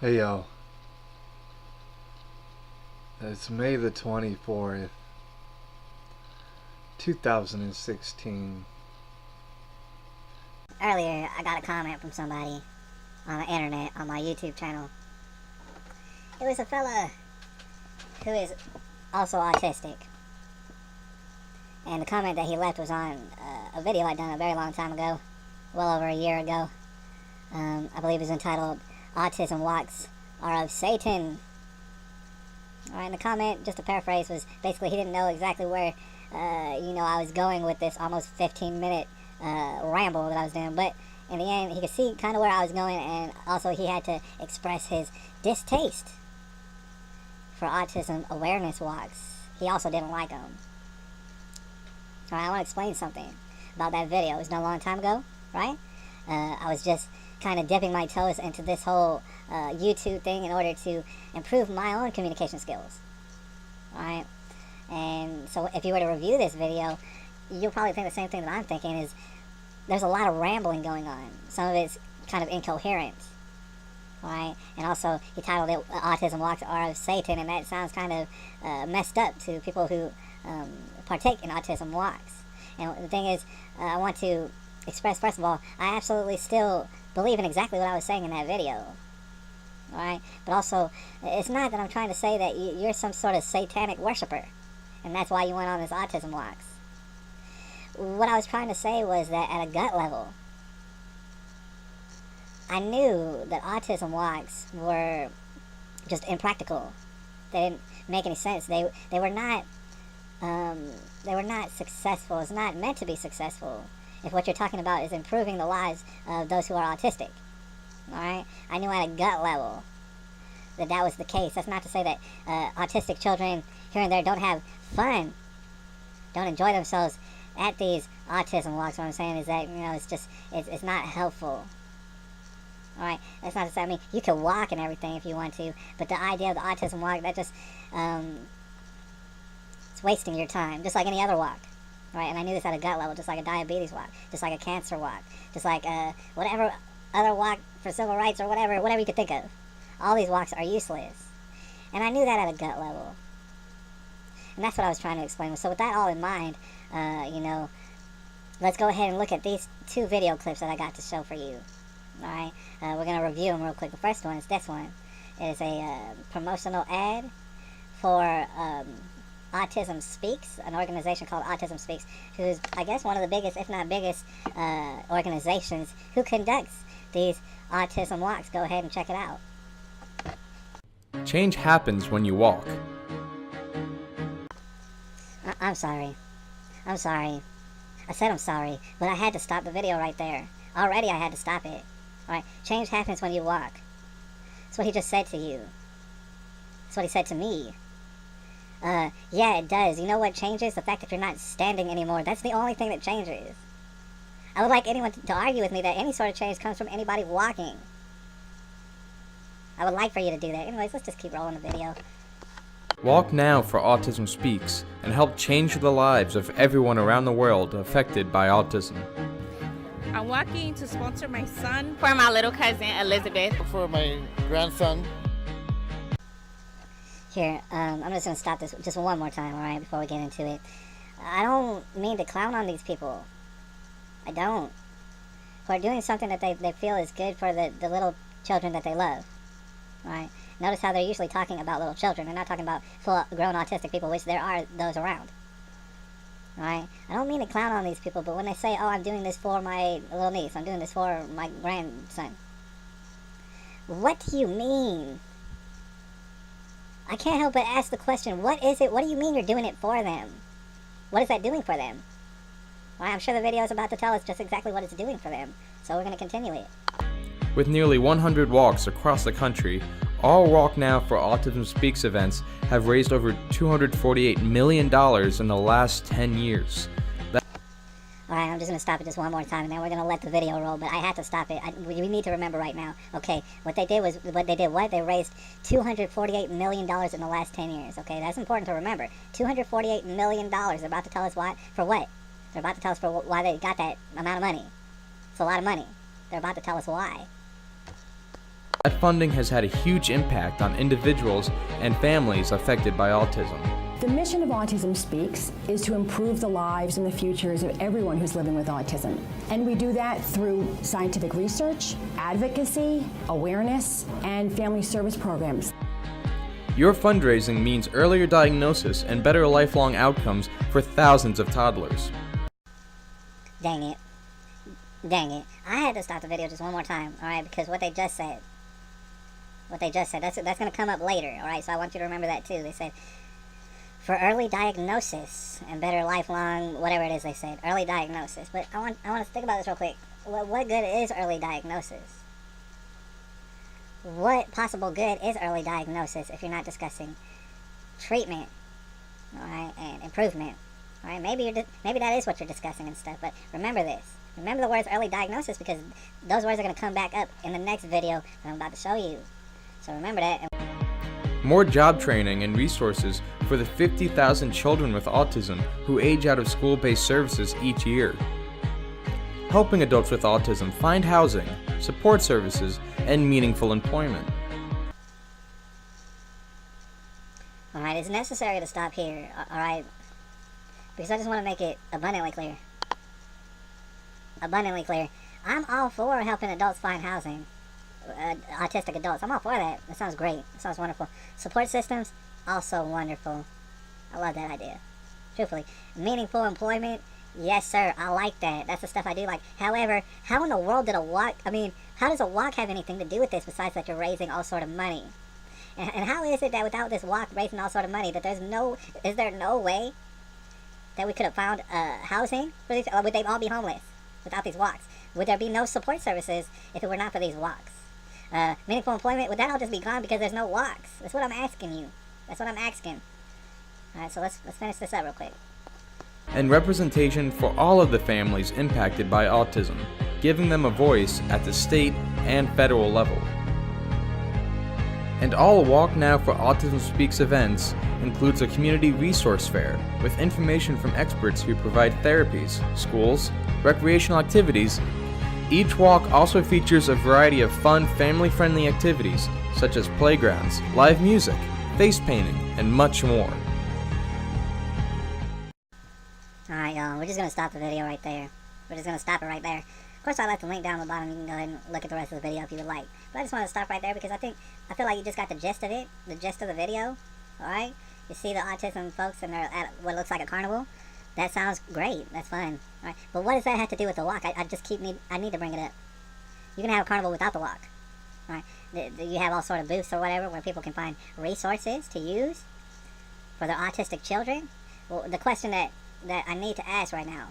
Hey yo, it's May the 24th, 2016. Earlier, I got a comment from somebody on the internet on my YouTube channel. It was a fella who is also autistic. And the comment that he left was on a video I'd done a very long time ago, well over a year ago. I believe it was entitled, Autism Walks Are of Satan. Alright, and the comment, just to paraphrase, was basically he didn't know exactly where, I was going with this almost 15-minute ramble that I was doing. But in the end, he could see kind of where I was going, and also he had to express his distaste for autism awareness walks. He also didn't like them. Alright, I want to explain something about that video. It was done a long time ago, right? I was just kind of dipping my toes into this whole YouTube thing in order to improve my own communication skills. Alright? And so if you were to review this video, you'll probably think the same thing that I'm thinking, is there's a lot of rambling going on. Some of it's kind of incoherent. Alright? And also, he titled it Autism Walks Are of Satan, and that sounds kind of messed up to people who partake in autism walks. And the thing is, I want to express, first of all, I absolutely still believe in exactly what I was saying in that video. Alright? But also, it's not that I'm trying to say that you're some sort of satanic worshiper, and that's why you went on this autism walks. What I was trying to say was that at a gut level, I knew that autism walks were just impractical. They didn't make any sense. They were not successful. It's not meant to be successful if what you're talking about is improving the lives of those who are autistic. Alright? I knew at a gut level that that was the case. That's not to say that autistic children here and there don't have fun, don't enjoy themselves at these autism walks. What I'm saying is that, it's not helpful. Alright? That's not to say, you can walk and everything if you want to, but the idea of the autism walk, that just, it's wasting your time, just like any other walk. Right? And I knew this at a gut level, just like a diabetes walk, just like a cancer walk, just like whatever other walk for civil rights or whatever you could think of. All these walks are useless. And I knew that at a gut level. And that's what I was trying to explain. So with that all in mind, let's go ahead and look at these two video clips that I got to show for you. Alright? We're going to review them real quick. The first one is this one. It is a promotional ad for Autism Speaks, an organization called Autism Speaks, who's, I guess, one of the biggest, if not biggest, organizations who conducts these autism walks. Go ahead and check it out. Change happens when you walk. I'm sorry. I said I'm sorry, but I had to stop the video right there. Already I had to stop it. Alright, change happens when you walk. That's what he just said to you. That's what he said to me. Yeah, it does. You know what changes? The fact that you're not standing anymore. That's the only thing that changes. I would like anyone to argue with me that any sort of change comes from anybody walking. I would like for you to do that. Anyways, let's just keep rolling the video. Walk now for Autism Speaks and help change the lives of everyone around the world affected by autism. I'm walking to sponsor my son. For my little cousin, Elizabeth. For my grandson. Here, I'm just going to stop this just one more time, alright, before we get into it. I don't mean to clown on these people. I don't. Who are doing something that they feel is good for the little children that they love. Alright? Notice how they're usually talking about little children. They're not talking about full-grown autistic people, which there are those around. Alright? I don't mean to clown on these people, but when they say, oh, I'm doing this for my little niece, I'm doing this for my grandson. What do you mean? I can't help but ask the question, what is it? What do you mean you're doing it for them? What is that doing for them? Well, I'm sure the video is about to tell us just exactly what it's doing for them, so we're going to continue it. With nearly 100 walks across the country, all Walk Now for Autism Speaks events have raised over $248 million in the last 10 years. Alright, I'm just going to stop it just one more time, and then we're going to let the video roll, but I have to stop it. We need to remember right now. Okay, they raised $248 million in the last 10 years. Okay, that's important to remember. $248 million. They're about to tell us why. For what? They're about to tell us why they got that amount of money. It's a lot of money. They're about to tell us why. That funding has had a huge impact on individuals and families affected by autism. The mission of Autism Speaks is to improve the lives and the futures of everyone who's living with autism. And we do that through scientific research, advocacy, awareness, and family service programs. Your fundraising means earlier diagnosis and better lifelong outcomes for thousands of toddlers. Dang it. Dang it. I had to stop the video just one more time, alright, because what they just said, that's going to come up later, alright, so I want you to remember that too. They said, for early diagnosis and better lifelong, whatever it is they said, early diagnosis. But I want to think about this real quick. What good is early diagnosis? What possible good is early diagnosis if you're not discussing treatment, alright, and improvement? Alright, maybe that is what you're discussing and stuff, but remember this. Remember the words early diagnosis, because those words are going to come back up in the next video that I'm about to show you. So remember that. More job training and resources for the 50,000 children with autism who age out of school-based services each year. Helping adults with autism find housing, support services, and meaningful employment. Alright, it's necessary to stop here, alright? Because I just want to make it abundantly clear. Abundantly clear. I'm all for helping adults find housing. Autistic adults. I'm all for that. That sounds great. That sounds wonderful. Support systems, also wonderful. I love that idea. Truthfully. Meaningful employment, yes sir, I like that. That's the stuff I do like. However, how in the world did a walk, how does a walk have anything to do with this besides that you're raising all sort of money? And how is it that without this walk raising all sort of money, that is there no way that we could have found housing for these, or would they all be homeless without these walks? Would there be no support services if it were not for these walks? Meaningful employment, would that all just be gone because there's no walks? That's what I'm asking you. That's what I'm asking. Alright, so let's finish this up real quick. And representation for all of the families impacted by autism, giving them a voice at the state and federal level. And all Walk Now for Autism Speaks events includes a community resource fair with information from experts who provide therapies, schools, recreational activities. Each walk also features a variety of fun, family-friendly activities such as playgrounds, live music, face painting, and much more. Alright y'all, we're just going to stop the video right there. We're just going to stop it right there. Of course, I'll left the link down the bottom. You can go ahead and look at the rest of the video if you would like. But I just want to stop right there because I feel like you just got the gist of it, the gist of the video. Alright? You see the autism folks and they're at what looks like a carnival. That sounds great. That's fun. Alright? But what does that have to do with the walk? I need to bring it up. You can have a carnival without the walk. Alright? You have all sort of booths or whatever where people can find resources to use for their autistic children. Well, the question that I need to ask right now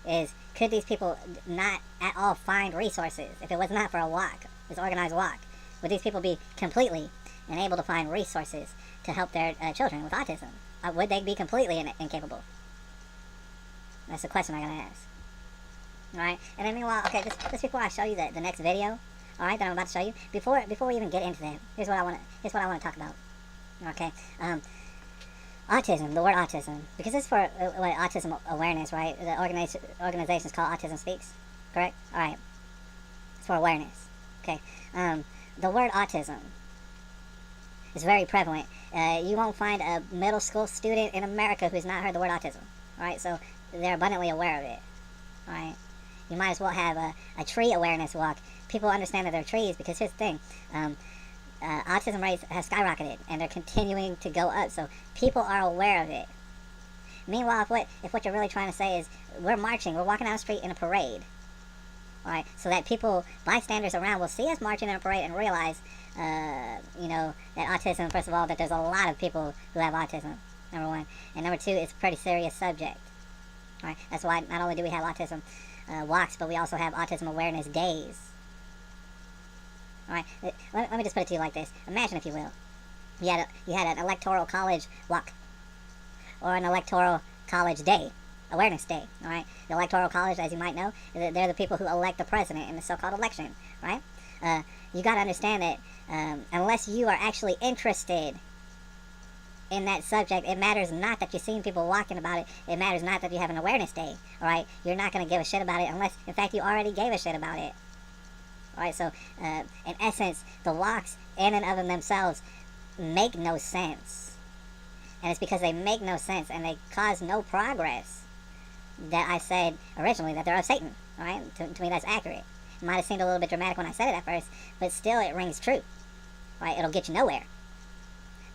is, could these people not at all find resources if it was not for a walk, this organized walk? Would these people be completely unable to find resources to help their children with autism? Would they be completely incapable? That's the question I gotta ask. Alright, and then meanwhile, okay, just before I show you the next video, alright, that I'm about to show you, before we even get into that, here's what I wanna talk about. Okay, autism, the word autism, because it's for autism awareness, right? The organization is called Autism Speaks, correct? Alright, it's for awareness, okay? The word autism is very prevalent. You won't find a middle school student in America who's not heard the word autism, alright? So they're abundantly aware of it, alright? You might as well have a tree awareness walk. People understand that they're trees because here's the thing, autism rates have skyrocketed and they're continuing to go up, so people are aware of it. Meanwhile, if what you're really trying to say is we're marching, we're walking down the street in a parade, alright, so that people, bystanders around, will see us marching in a parade and realize, that autism, first of all, that there's a lot of people who have autism, number one, and number two, it's a pretty serious subject. Alright, that's why not only do we have autism walks, but we also have autism awareness days. Alright, let me just put it to you like this. Imagine, if you will, you had an electoral college walk, or an electoral college day, awareness day, alright? The electoral college, as you might know, they're the people who elect the president in the so-called election, right? You gotta understand that unless you are actually interested in that subject, it matters not that you're seeing people walking about it. It matters not that you have an awareness day, alright? You're not gonna give a shit about it unless, in fact, you already gave a shit about it. Alright, so in essence, the walks in and of themselves make no sense. And it's because they make no sense and they cause no progress that I said originally that they're of Satan. Alright, to me that's accurate. It might have seemed a little bit dramatic when I said it at first, but still it rings true. Right, it'll get you nowhere.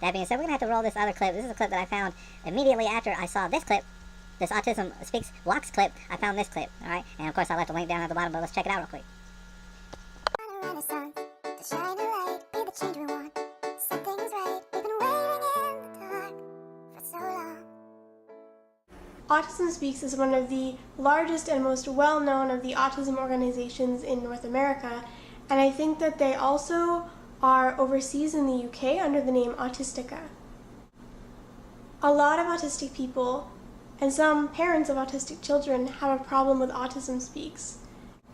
That being said, we're going to have to roll this other clip. This is a clip that I found immediately after I saw this clip, this Autism Speaks Walks clip. I found this clip, alright? And of course I left a link down at the bottom, but let's check it out real quick. Autism Speaks is one of the largest and most well-known of the autism organizations in North America, and I think that they also are overseas in the UK under the name Autistica. A lot of autistic people and some parents of autistic children have a problem with Autism Speaks.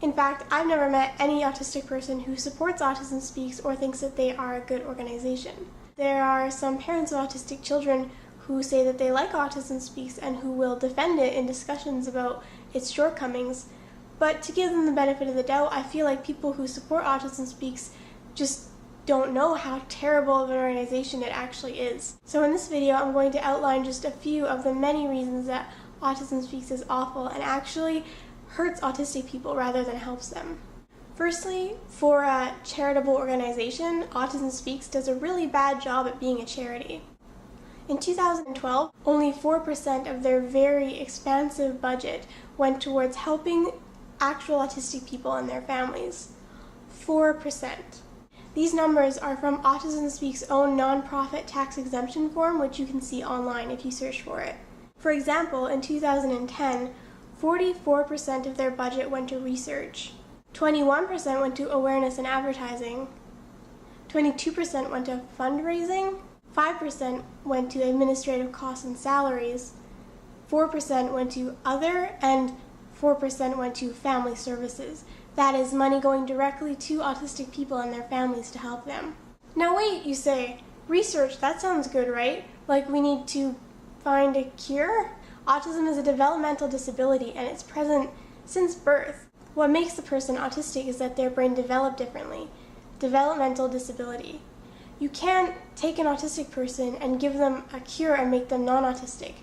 In fact, I've never met any autistic person who supports Autism Speaks or thinks that they are a good organization. There are some parents of autistic children who say that they like Autism Speaks and who will defend it in discussions about its shortcomings. But to give them the benefit of the doubt, I feel like people who support Autism Speaks just don't know how terrible of an organization it actually is. So in this video, I'm going to outline just a few of the many reasons that Autism Speaks is awful and actually hurts autistic people rather than helps them. Firstly, for a charitable organization, Autism Speaks does a really bad job at being a charity. In 2012, only 4% of their very expansive budget went towards helping actual autistic people and their families. 4%. These numbers are from Autism Speaks' own nonprofit tax exemption form, which you can see online if you search for it. For example, in 2010, 44% of their budget went to research, 21% went to awareness and advertising, 22% went to fundraising, 5% went to administrative costs and salaries, 4% went to other, and 4% went to family services. That is money going directly to autistic people and their families to help them. Now wait, you say, research, that sounds good, right? Like we need to find a cure? Autism is a developmental disability and it's present since birth. What makes the person autistic is that their brain developed differently. Developmental disability. You can't take an autistic person and give them a cure and make them non-autistic.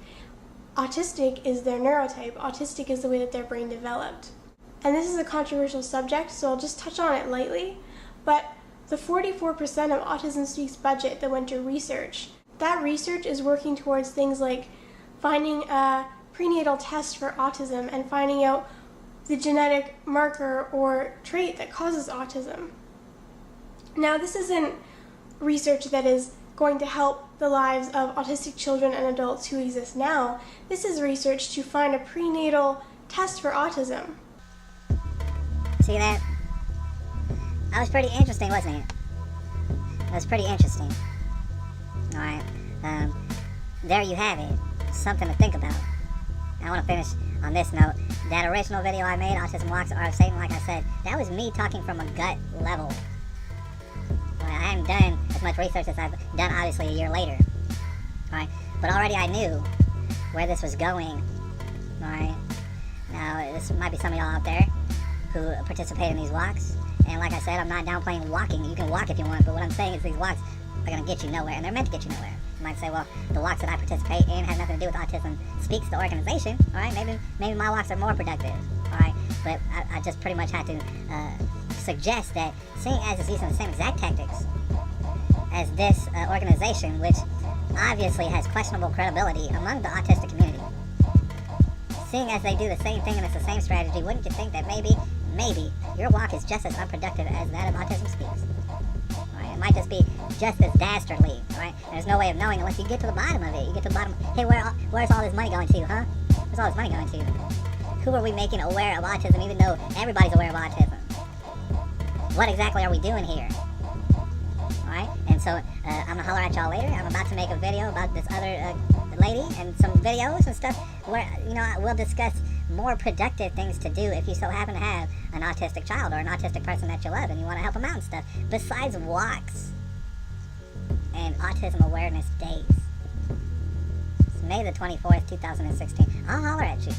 Autistic is their neurotype. Autistic is the way that their brain developed. And this is a controversial subject, so I'll just touch on it lightly. But the 44% of Autism Speaks budget that went to research, that research is working towards things like finding a prenatal test for autism and finding out the genetic marker or trait that causes autism. Now, this isn't research that is going to help the lives of autistic children and adults who exist now. This is research to find a prenatal test for autism. See that? That was pretty interesting, wasn't it? That was pretty interesting. Alright, there you have it. Something to think about. I want to finish on this note. That original video I made, Autism Walks Are of Satan, like I said, that was me talking from a gut level. I haven't done as much research as I've done, obviously, a year later. Alright, but already I knew where this was going. Alright, now this might be some of y'all out there who participate in these walks. And like I said, I'm not downplaying walking. You can walk if you want, but what I'm saying is these walks are going to get you nowhere, and they're meant to get you nowhere. You might say, well, the walks that I participate in have nothing to do with Autism Speaks, the organization. Alright, maybe my walks are more productive. Alright, but I just pretty much had to suggest that seeing as it's using the same exact tactics as this organization, which obviously has questionable credibility among the autistic community, seeing as they do the same thing and it's the same strategy, wouldn't you think that maybe your walk is just as unproductive as that of Autism Speaks? Right? It might just be just as dastardly, right? There's no way of knowing unless you get to the bottom of it. You get to the bottom, hey, where's all this money going to, huh? Where's all this money going to? Who are we making aware of autism even though everybody's aware of autism? What exactly are we doing here? Alright, and so I'm gonna holler at y'all later. I'm about to make a video about this other lady and some videos and stuff where, you know, we'll discuss more productive things to do if you so happen to have an autistic child or an autistic person that you love and you want to help them out and stuff, besides walks and Autism Awareness Days. It's May the 24th, 2016. I'll holler at you.